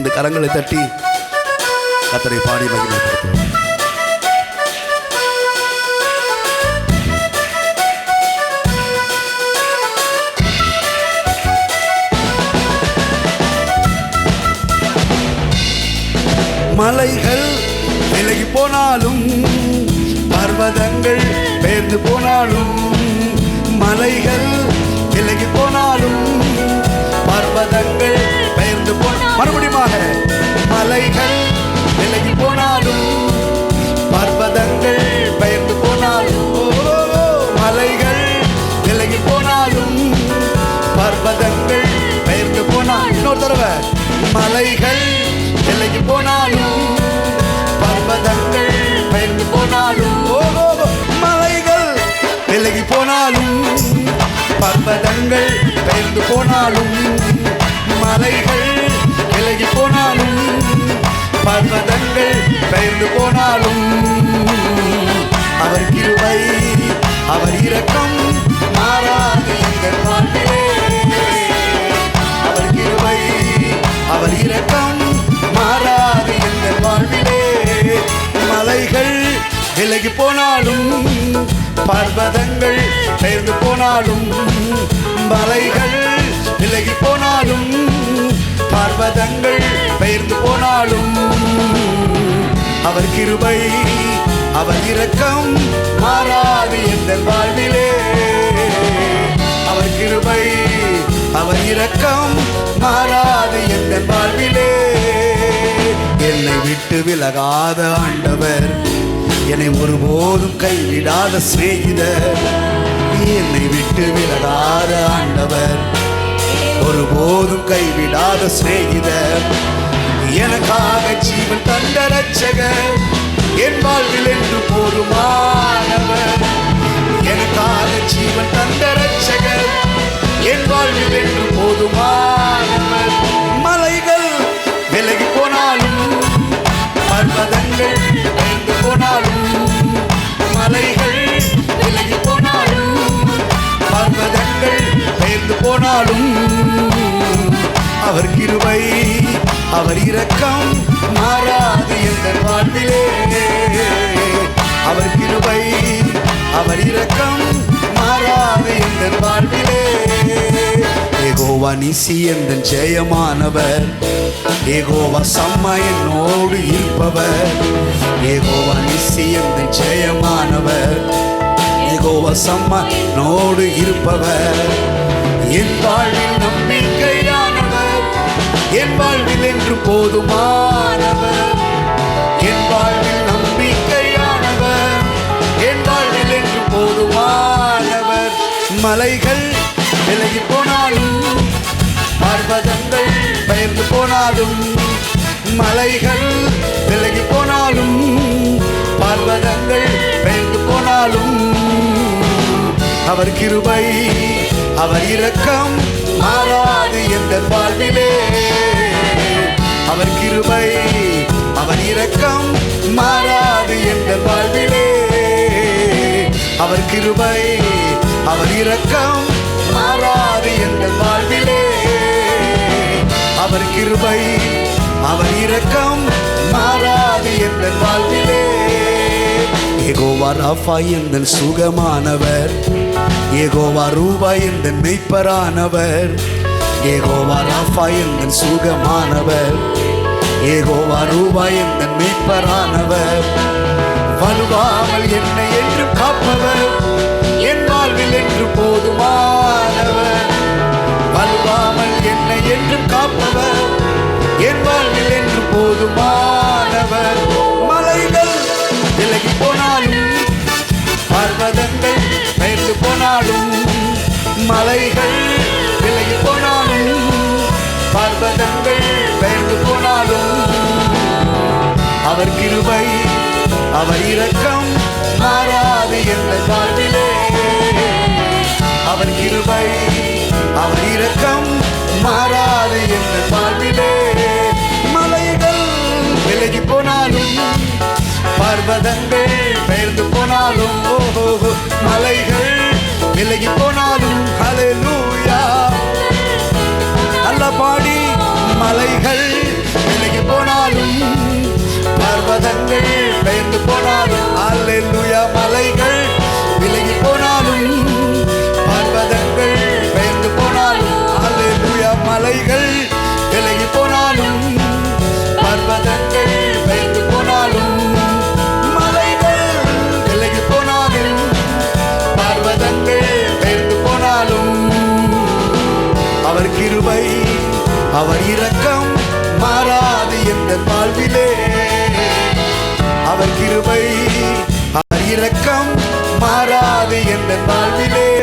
2 கரங்களை தட்டி கர்த்தரை பாடி மகிமைப்படுத்துவோம். மலைகள் விலகி போனாலும் பர்வதங்கள் பெயர்ந்து போனாலும், மலைகள் விலகி போனாலும் பர்வதங்கள் பெயர்ந்து மறுபடியுமாக மலைகள் விலகி போனாலும் பர்வதங்கள் பெயர்ந்து போனாலும், மலைகள் விலகி போனாலும் பர்வதங்கள் பெயர்ந்து போனாலும், இன்னொரு தடவை மலைகள் விலகி போனாலும் பர்வதங்கள் பெயர்ந்து போனாலும், மலைகள் விலகி போனாலும் பர்வதங்கள் பெயர்ந்து போனாலும், மலைகள் விலகி போனாலும் பர்வதங்கள் பெயர்ந்து போனாலும், அவர் கிருபை அவர் இரக்கம் மாறாது எங்கள் வாழ்விலே, அவர் கிருபை அவர் இரக்கம் மாறாது எங்கள் வாழ்விலே. மலைகள் விலகி போனாலும் பர்வதங்கள் பெயர்ந்து போனாலும், மலைகள் விலகி போனாலும் பர்வதங்கள் பெயர்ந்து போனாலும், அவர் கிருபை அவர் இரக்கம் மாறாது எங்கள் வாழ்விலே, அவர் கிருபை அவர் இரக்கம் மாறாது எங்கள் வாழ்விலே. என்னை விட்டு விலகாத ஆண்டவர், என்னை ஒருபோதும் கைவிடாத சிநேகிதர், என்னை விட்டு விலகாத ஆண்டவர், ஒருபோதும் கைவிடாத சிநேகிதர், எனக்காக ஜீவன் தந்த ரட்சகர், என் வாழ்வில் என்று போதுமானவர், எனக்காக ஜீவன் தந்த ரட்சகர், என் வாழ்வில் என்று போதுமானவர். மலைகள் விலகி போனாலும் பர்வதங்கள் பெயர்ந்து போனாலும், மலைகள் விலகி போனாலும் பர்வதங்கள் பெயர்ந்து போனாலும், அவர் கிருபை அவர் இரக்கம் மாறாது எங்கள் வாழ்விலே, அவர் கிருபை அவர் இரக்கம் மாறாது எங்கள் வாழ்விலே. யெகோவா நிசி எந்தன் ஜெயமானவர், யெகோவா சம்மா என்னோடு இருப்பவர், யெகோவா நிசி எந்தன் ஜெயமானவர், யெகோவா சம்மா என்னோடு இருப்பவர், என் வாழ்வில் நம்பிக்கையானவர், என் வாழ்வில் என்று போதுமானவர், என் வாழ்வில் நம்பிக்கையானவர், என் வாழ்வில் என்று போதுமானவர். மலைகள் விலகி போனாலும் பர்வதங்கள் பெயர்ந்து போனாலும், மலைகள் விலகி போனாலும் பர்வதங்கள் பெயர்ந்து போனாலும், அவர் கிருபை அவர் இரக்கம் மாறாது எங்கள் வாழ்விலே, அவர் கிருபை அவர் இரக்கம் மாறாது எங்கள் வாழ்விலே, அவர் கிருபை அவர் இரக்கம் மாறாது எங்கள் வாழ்விலே, அவர் கிருபை அவர் இரக்கம் மாறாது எங்கள் வாழ்விலே. யெகோவா ராஃபா எந்தன் சுகமானவர், யெகோவா ரூபா எந்தன் மெய்ப்பரானவர், யெகோவா ராஃபா எந்தன் சுகமானவர், யெகோவா ரூபா எந்தன் மெய்ப்பரானவர், வலுவாமல் என்னை என்று காப்பவர், என் வாழ்வில் என்று போதுமானவர், வலுவாமல் என்னை என்று காப்பவர், என் வாழ்வில் என்று போதுமானவர். மலைகள் விலகி போனாலும் பர்வதங்கள் பெயர்ந்து போனாலும், மலைகள் விலகி போனாலும் பர்வதங்கள் பெயர்ந்து போனாலும், அவர் கிருபை அவர் இரக்கம் மாறாது எங்கள் வாழ்விலே, அவர் கிருபை அவர் இரக்கம் மாறாது எங்கள் வாழ்விலே. மலைகள் விலகி போனாலும் பர்வதங்கள் பெயர்ந்து போனாலும், மலைகள் விலகி போனாலும், ஹல்லேலூயா நல்ல பாடி, மலைகள் அவர் இரக்கம் மாறாது எந்த வாழ்விலே. அவர் கிருபை, அவர் இரக்கம் மாறாது எந்த வாழ்விலே.